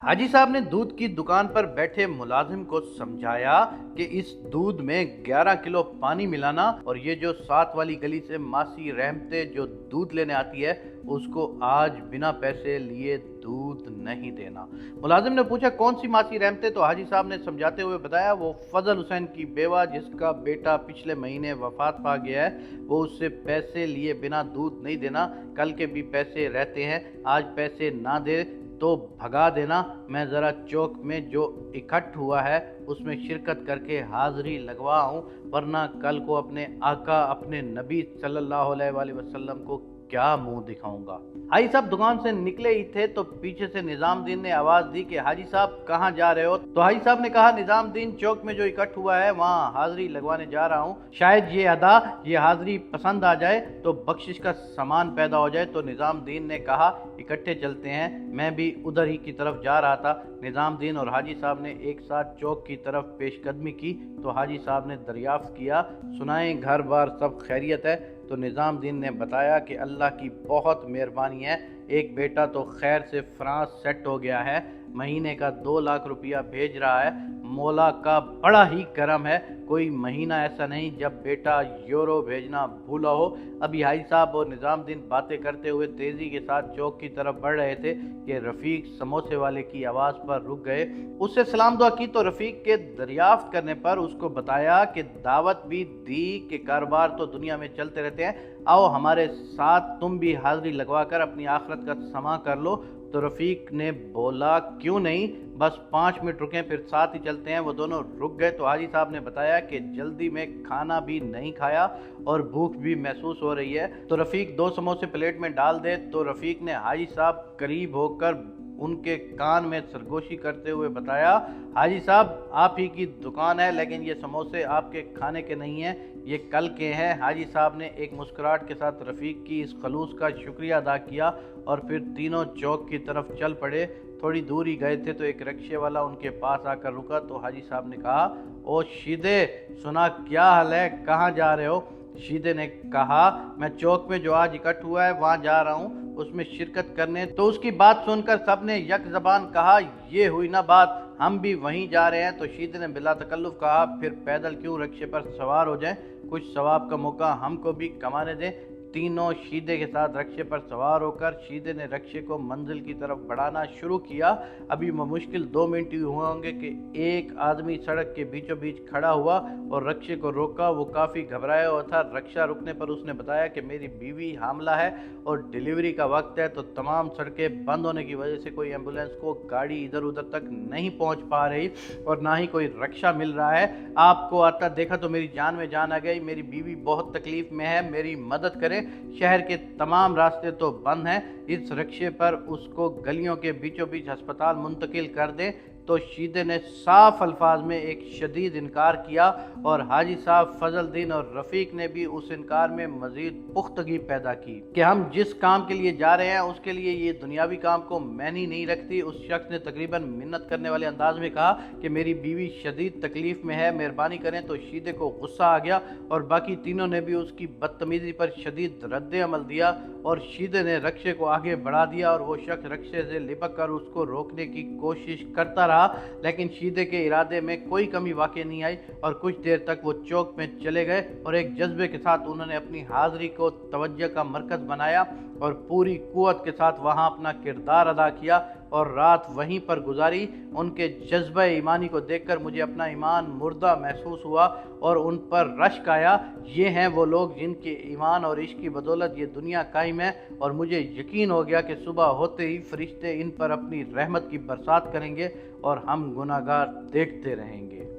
हाजी साहब ने दूध की दुकान पर बैठे मुलाजिम को समझाया कि इस दूध में 11 किलो पानी मिलाना और ये जो साथ वाली गली से मासी रहमते जो दूध लेने आती है उसको आज बिना पैसे लिए दूध नहीं देना। मुलाजिम ने पूछा कौन सी मासी रहमते, तो हाजी साहब ने समझाते हुए बताया वो फजल हुसैन की बेवा जिसका बेटा पिछले महीने वफात पा गया है, वो उससे पैसे लिए बिना दूध नहीं देना। कल के भी पैसे रहते हैं, आज पैसे ना दे तो भगा देना। मैं ज़रा चौक में जो इकट्ठ हुआ है उसमें शिरकत करके हाज़िरी लगवाऊं, वरना कल को अपने आका अपने नबी सल्लल्लाहु अलैहि वसल्लम को क्या मुंह दिखाऊंगा। हाजी साहब दुकान से निकले ही थे तो पीछे से निजामुद्दीन ने आवाज़ दी कि हाजी साहब कहाँ जा रहे हो। तो हाजी साहब ने कहा निजामुद्दीन चौक में जो इकट्ठ हुआ है वहाँ हाज़िरी लगवाने जा रहा हूँ, शायद ये हाज़िरी पसंद आ जाए तो बख्शिश का सामान पैदा हो जाए। तो निजामुद्दीन ने कहा इकट्ठे चलते हैं, मैं भी उधर ही की तरफ जा रहा था। निजामुद्दीन और हाजी साहब ने एक साथ चौक की तरफ पेशकदमी की तो हाजी साहब ने दरियाफ्त किया सुनाएं घर बार सब खैरियत है। तो निजामुद्दीन ने बताया कि अल्लाह की बहुत मेहरबानी है, एक बेटा तो खैर से फ्रांस सेट हो गया है, महीने का 2 लाख रुपया भेज रहा है। मौला का बड़ा ही करम है, कोई महीना ऐसा नहीं जब बेटा यूरो भेजना भूला हो। अभी हाजी साहब और निजामुद्दीन बातें करते हुए तेज़ी के साथ चौक की तरफ बढ़ रहे थे कि रफ़ीक समोसे वाले की आवाज़ पर रुक गए। उससे सलाम दुआ की तो रफ़ीक के दरियाफ्त करने पर उसको बताया कि दावत भी दी कि कारोबार तो दुनिया में चलते रहते हैं, आओ हमारे साथ तुम भी हाज़िरी लगवा कर अपनी आखिरत का समा कर लो। तो रफ़ीक ने बोला क्यों नहीं, बस 5 मिनट रुकें फिर साथ ही चलते हैं। वो दोनों रुक गए तो हाजी साहब ने बताया कि जल्दी में खाना भी नहीं खाया और भूख भी महसूस हो रही है, तो रफ़ीक 2 समोसे प्लेट में डाल दे। तो रफ़ीक ने हाजी साहब करीब होकर उनके कान में सरगोशी करते हुए बताया हाजी साहब आप ही की दुकान है, लेकिन ये समोसे आपके खाने के नहीं हैं, ये कल के हैं। हाजी साहब ने एक मुस्कुराहट के साथ रफ़ीक की इस खलूस का शुक्रिया अदा किया और फिर तीनों चौक की तरफ चल पड़े। थोड़ी दूर ही गए थे तो एक रिक्शे वाला उनके पास आकर रुका तो हाजी साहब ने कहा ओ शीदे, सुना क्या हाल है, कहाँ जा रहे हो। शीदे ने कहा मैं चौक में जो आज इकट्ठ हुआ है वहाँ जा रहा हूँ उसमें शिरकत करने। तो उसकी बात सुनकर सबने यक ज़बान कहा ये हुई ना बात, हम भी वहीं जा रहे हैं। तो शीदे ने बिला तकल्लुफ़ कहा फिर पैदल क्यों, रिक्शे पर सवार हो जाएं, कुछ सवाब का मौका हमको भी कमाने दें। तीनों शीदे के साथ रिक्शे पर सवार होकर शीदे ने रिक्शे को मंजिल की तरफ बढ़ाना शुरू किया। अभी मुश्किल 2 मिनट ही हुए होंगे कि एक आदमी सड़क के बीचों बीच खड़ा हुआ और रिक्शे को रोका। वो काफ़ी घबराया हुआ था। रिक्शा रुकने पर उसने बताया कि मेरी बीवी हामला है और डिलीवरी का वक्त है, तो तमाम सड़कें बंद होने की वजह से कोई एम्बुलेंस को गाड़ी इधर उधर तक नहीं पहुंच पा रही और ना ही कोई रिक्शा मिल रहा है। आपको आता देखा तो मेरी जान में जान आ गई, मेरी बीवी बहुत तकलीफ में है, मेरी मदद करें। शहर के तमाम रास्ते तो बंद हैं, इस रिक्शे पर उसको गलियों के बीचों बीच अस्पताल मुंतकिल कर दें। तो शीदे ने साफ अल्फाज में एक शदीद इनकार किया और हाजी साहब फजलुद्दीन और रफ़ीक ने भी उस इनकार में मजीद पुख्तगी पैदा की कि हम जिस काम के लिए जा रहे हैं उसके लिए ये दुनियावी काम को मैनी नहीं रखती। उस शख्स ने तकरीबन मिन्नत करने वाले अंदाज में कहा कि मेरी बीवी शदीद तकलीफ में है, मेहरबानी करें। तो शीदे को गुस्सा आ गया और बाकी तीनों ने भी उसकी बदतमीजी पर शदीद रद्द अमल दिया और शीदे ने रिक्शे को आगे बढ़ा दिया और वो शख्स रिक्शे से लिपक कर उसको रोकने की कोशिश करता रहा, लेकिन शीदे के इरादे में कोई कमी वाक़ई नहीं आई और कुछ देर तक वो चौक में चले गए और एक जज्बे के साथ उन्होंने अपनी हाज़िरी को तवज्जो का मरकज़ बनाया और पूरी कुव्वत के साथ वहाँ अपना किरदार अदा किया और रात वहीं पर गुजारी। उनके जज्बा ईमानी को देखकर मुझे अपना ईमान मुर्दा महसूस हुआ और उन पर रश्क आया। ये हैं वो लोग जिनके ईमान और इश्क की बदौलत ये दुनिया कायम है और मुझे यकीन हो गया कि सुबह होते ही फरिश्ते इन पर अपनी रहमत की बरसात करेंगे और हम गुनाहगार देखते रहेंगे।